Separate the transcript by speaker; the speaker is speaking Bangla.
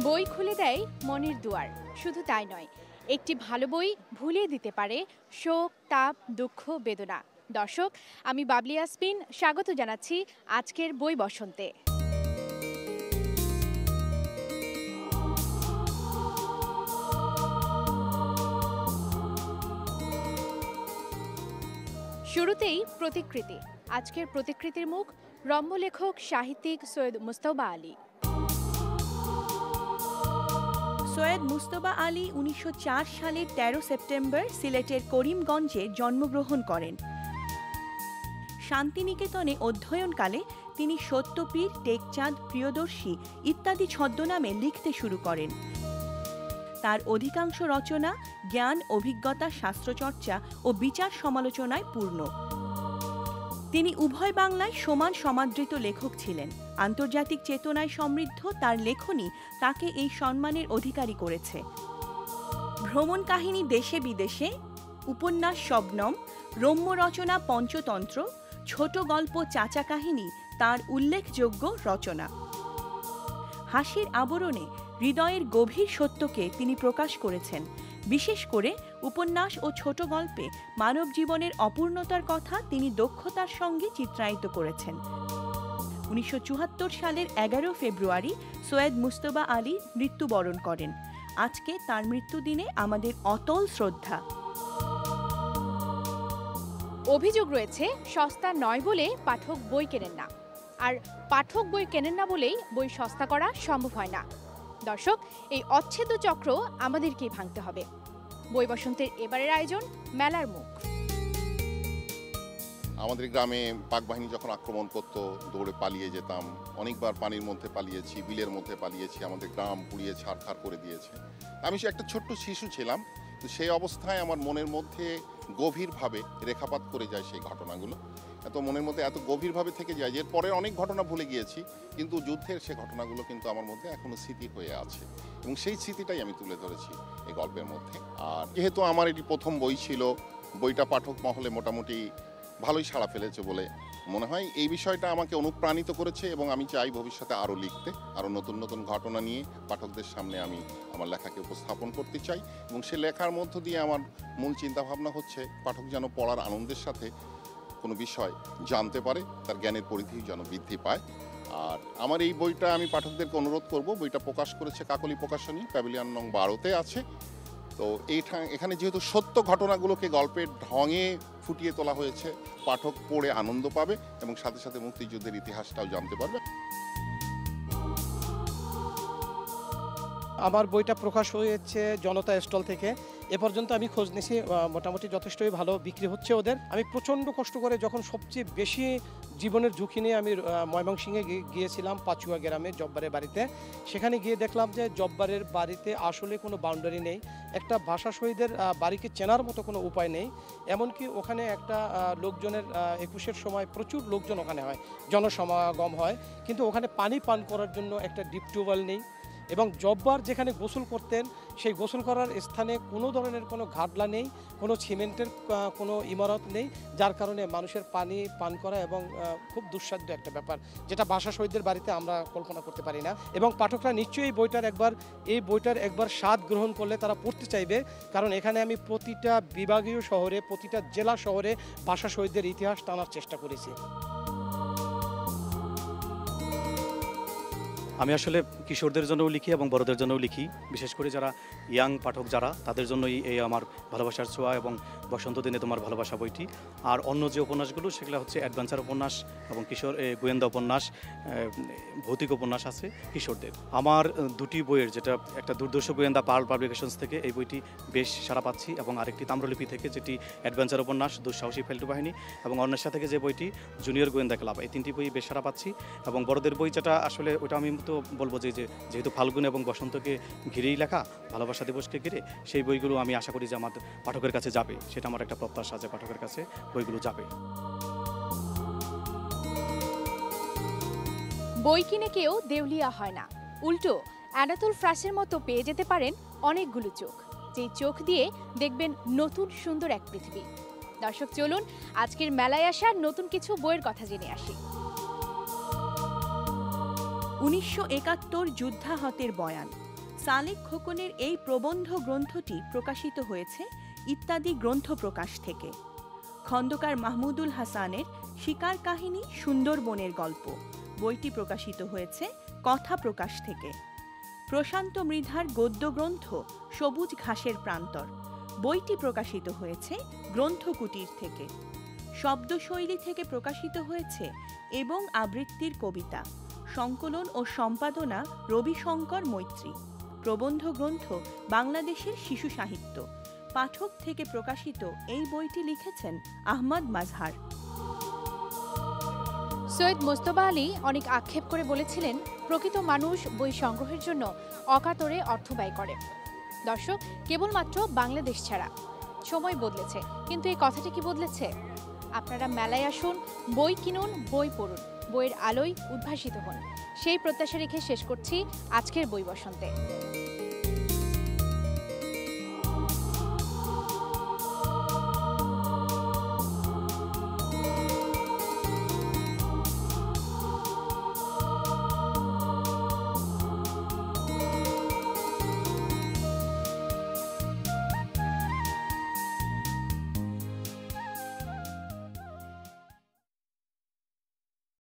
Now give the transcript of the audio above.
Speaker 1: বই খুলে দেয় মনের দুয়ার। শুধু তাই নয়, একটি ভালো বই ভুলিয়ে দিতে পারে শোক, তাপ, দুঃখ, বেদনা। দর্শক, আমি বাবলি ইয়াসমিন, স্বাগত জানাচ্ছি আজকের বই বসন্তে। শুরুতেই প্রতিকৃতি। আজকের প্রতিকৃতির মুখ রম্যলেখক সাহিত্যিক সৈয়দ মুজতবা আলী।
Speaker 2: সৈয়দ মুজতবা আলী ১৯০৪ সালের ১৩ সেপ্টেম্বর সিলেটের করিমগঞ্জে জন্মগ্রহণ করেন। শান্তিনিকেতনে অধ্যয়নকালে তিনি সত্যপীর, টেকচাঁদ, প্রিয়দর্শী ইত্যাদি ছদ্মনামে লিখতে শুরু করেন। তার অধিকাংশ রচনা জ্ঞান, অভিজ্ঞতা, শাস্ত্রচর্চা ও বিচার সমালোচনায় পূর্ণ। তিনি উভয় বাংলায় সমান সমাদৃত লেখক ছিলেন। আন্তর্জাতিক চেতনায় সমৃদ্ধ তার লেখনী তাকে এই সম্মানের অধিকারী করেছে। ভ্রমণ কাহিনী দেশে বিদেশে, উপন্যাস শবনম, রম্য রচনা পঞ্চতন্ত্র, ছোট গল্প চাচা কাহিনী তার উল্লেখযোগ্য রচনা। হাসির আবরণে হৃদয়ের গভীর সত্যকে তিনি প্রকাশ করেছেন। বিশেষ করে উপন্যাস ও ছোট গল্পে মানব জীবনের অপূর্ণতার কথা তিনি দক্ষতার সঙ্গে চিত্রায়িত করেছেন। ১৯৭৪ সালের ১১ ফেব্রুয়ারি সৈয়দ মুজতবা আলী মৃত্যুবরণ করেন। আজকে তার মৃত্যুদিনে আমাদের অতল শ্রদ্ধা।
Speaker 1: অভিযোগ রয়েছে সস্তা নয় বলে পাঠক বই কেনেন না, আর পাঠক বই কেনেন না বলেই বই সস্তা করা সম্ভব হয় না। দর্শক, এই অচ্ছেদ্য চক্র আমাদেরকেই ভাঙতে হবে। বই বসন্তের এবারের আয়োজন মেলার মুখ।
Speaker 3: আমাদের গ্রামে পাকবাহিনী যখন আক্রমণ করতো দৌড়ে পালিয়ে যেতাম। অনেকবার পানির মধ্যে পালিয়েছি, বিলের মধ্যে পালিয়েছি, আমাদের গ্রাম পুড়িয়ে ছারখার করে দিয়েছে। আমি সে একটা ছোট্ট শিশু ছিলাম, তো সেই অবস্থায় আমার মনের মধ্যে গভীরভাবে রেখাপাত করে যায় সেই ঘটনাগুলো। এত মনের মধ্যে এত গভীরভাবে থেকে যায় যে পরের অনেক ঘটনা ভুলে গিয়েছি, কিন্তু যুদ্ধের সে ঘটনাগুলো কিন্তু আমার মধ্যে এখনো স্মৃতি হয়ে আছে, এবং সেই স্মৃতিটাই আমি তুলে ধরেছি এই গল্পের মধ্যে। আর যেহেতু আমার এটি প্রথম বই ছিল, বইটা পাঠক মহলে মোটামুটি ভালোই সাড়া ফেলেছে বলে মনে হয়। এই বিষয়টা আমাকে অনুপ্রাণিত করেছে, এবং আমি চাই ভবিষ্যতে আরও লিখতে, আরও নতুন নতুন ঘটনা নিয়ে পাঠকদের সামনে আমি আমার লেখাকে উপস্থাপন করতে চাই। এবং সে লেখার মধ্য দিয়ে আমার মূল চিন্তাভাবনা হচ্ছে পাঠক যেন পড়ার আনন্দের সাথে কোনো বিষয় জানতে পারে, তার জ্ঞানের পরিধি যেন বৃদ্ধি পায়। আর আমার এই বইটা আমি পাঠকদেরকে অনুরোধ করব, বইটা প্রকাশ করেছে কাকলি প্রকাশনী, প্যাভিলিয়ন নং 12-তে আছে। তো এখানে যেহেতু সত্য ঘটনাগুলোকে গল্পের ঢঙে ফুটিয়ে তোলা হয়েছে, পাঠক পড়ে আনন্দ পাবে এবং সাথে সাথে মুক্তিযুদ্ধের ইতিহাসটাও জানতে পারবে।
Speaker 4: আমার বইটা প্রকাশ হয়েছে জনতা স্টল থেকে। এ পর্যন্ত আমি খোঁজ নিয়েছি, মোটামুটি যথেষ্টই ভালো বিক্রি হচ্ছে ওদের। আমি প্রচণ্ড কষ্ট করে যখন সবচেয়ে বেশি জীবনের ঝুঁকি নিয়ে আমি ময়মনসিংহে গিয়েছিলাম, পাচুয়া গ্রামে জব্বারের বাড়িতে। সেখানে গিয়ে দেখলাম যে জব্বারের বাড়িতে আসলে কোনো বাউন্ডারি নেই, একটা ভাষা শহীদের বাড়িকে চেনার মতো কোনো উপায় নেই। এমনকি ওখানে একটা লোকজনের ২১-এর সময় প্রচুর লোকজন ওখানে হয়, জনসমাগম হয়, কিন্তু ওখানে পানি পান করার জন্য একটা ডিপ টিউবওয়েল নেই। এবং জব্বার যেখানে গোসল করতেন সেই গোসল করার স্থানে কোনো ধরনের কোনো ঘাটলা নেই, কোনো সিমেন্টের কোনো ইমারত নেই, যার কারণে মানুষের পানি পান করা এবং খুব দুঃসাধ্য একটা ব্যাপার, যেটা ভাষা শহীদদের বাড়িতে আমরা কল্পনা করতে পারি না। এবং পাঠকরা নিশ্চয়ই এই বইটার একবার স্বাদ গ্রহণ করলে তারা পড়তে চাইবে, কারণ এখানে আমি প্রতিটা বিভাগীয় শহরে, প্রতিটা জেলা শহরে ভাষা শহীদদের ইতিহাস টানার চেষ্টা করেছি।
Speaker 5: আমি আসলে কিশোরদের জন্যও লিখি এবং বড়দের জন্যও লিখি, বিশেষ করে যারা ইয়াং পাঠক যারা, তাদের জন্যই এই আমার ভালোবাসার ছোঁয়া এবং বসন্ত দিনে তোমার ভালোবাসা বইটি। আর অন্য যে উপন্যাসগুলো সেগুলো হচ্ছে অ্যাডভেঞ্চার উপন্যাস এবং কিশোর গোয়েন্দা উপন্যাস, ভৌতিক উপন্যাস আছে কিশোরদের। আমার দুটি বইয়ের, যেটা একটা দুর্দর্শ গোয়েন্দা পার্ল পাবলিকেশনস থেকে এই বইটি বেশ সাড়া পাচ্ছি, এবং আরেকটি তাম্রলিপি থেকে যেটি অ্যাডভেঞ্চার উপন্যাস দুঃসাহসী ফেলটু বাহিনী, এবং অন্বেষা থেকে যে বইটি জুনিয়র গোয়েন্দা ক্লাব, এই তিনটি বই বেশ সাড়া পাচ্ছি। এবং বড়দের বই যেটা আসলে ওটা আমি তো বলবো যে যেহেতু ফাল্গুন এবং বসন্তকে ঘিরেই লেখা, ভালোবাসা দিবসকে ঘিরে, সেই বইগুলো আমি আশা করি যে আমার পাঠকের কাছে যাবে, সেটা আমার একটা প্রত্যাশা যে পাঠকের কাছে বইগুলো যাবে।
Speaker 1: বই কিনে কেউ দেউলিয়া হয় না, উল্টো অ্যানাতোল ফ্রাসের মতো পেয়ে যেতে পারেন অনেকগুলো চোখ, যেই চোখ দিয়ে দেখবেন নতুন সুন্দর এক পৃথিবী। দর্শক, চলুন আজকের মেলায় আসা নতুন কিছু বইয়ের কথা জেনে আসি।
Speaker 2: ১৯৭১ যুদ্ধাহতের বয়ান। সালেক খোকনের এই প্রবন্ধ গ্রন্থটি প্রকাশিত হয়েছে ইত্যাদি গ্রন্থ প্রকাশ থেকে। খন্দকার মাহমুদুল হাসানের শিকার কাহিনী সুন্দরবনের গল্প বইটি প্রকাশিত হয়েছে কথা প্রকাশ থেকে। প্রশান্ত মৃধার গদ্য গ্রন্থ সবুজ ঘাসের প্রান্তর বইটি প্রকাশিত হয়েছে গ্রন্থকুটির থেকে। শব্দশৈলী থেকে প্রকাশিত হয়েছে এবং আবৃত্তির কবিতা, সংকলন ও সম্পাদনা রবিশঙ্কর মৈত্রী। প্রবন্ধ গ্রন্থ বাংলাদেশের শিশু সাহিত্য পাঠক থেকে প্রকাশিত এই বইটি লিখেছেন আহমদ মাজহার।
Speaker 1: সৈয়দ মোস্তফা আলী অনেক আক্ষেপ করে বলেছিলেন, প্রকৃত মানুষ বই সংগ্রহের জন্য অকাতরে অর্থ ব্যয় করে। দর্শক, কেবলমাত্র বাংলাদেশ ছাড়া সময় বদলেছে, কিন্তু এই কথাটি কি বদলেছে? আপনারা মেলায় আসুন, বই কিনুন, বই পড়ুন, বইয়ের আলোয় উদ্ভাসিত হন। সেই প্রত্যাশা রেখে শেষ করছি আজকের বই বসন্তে।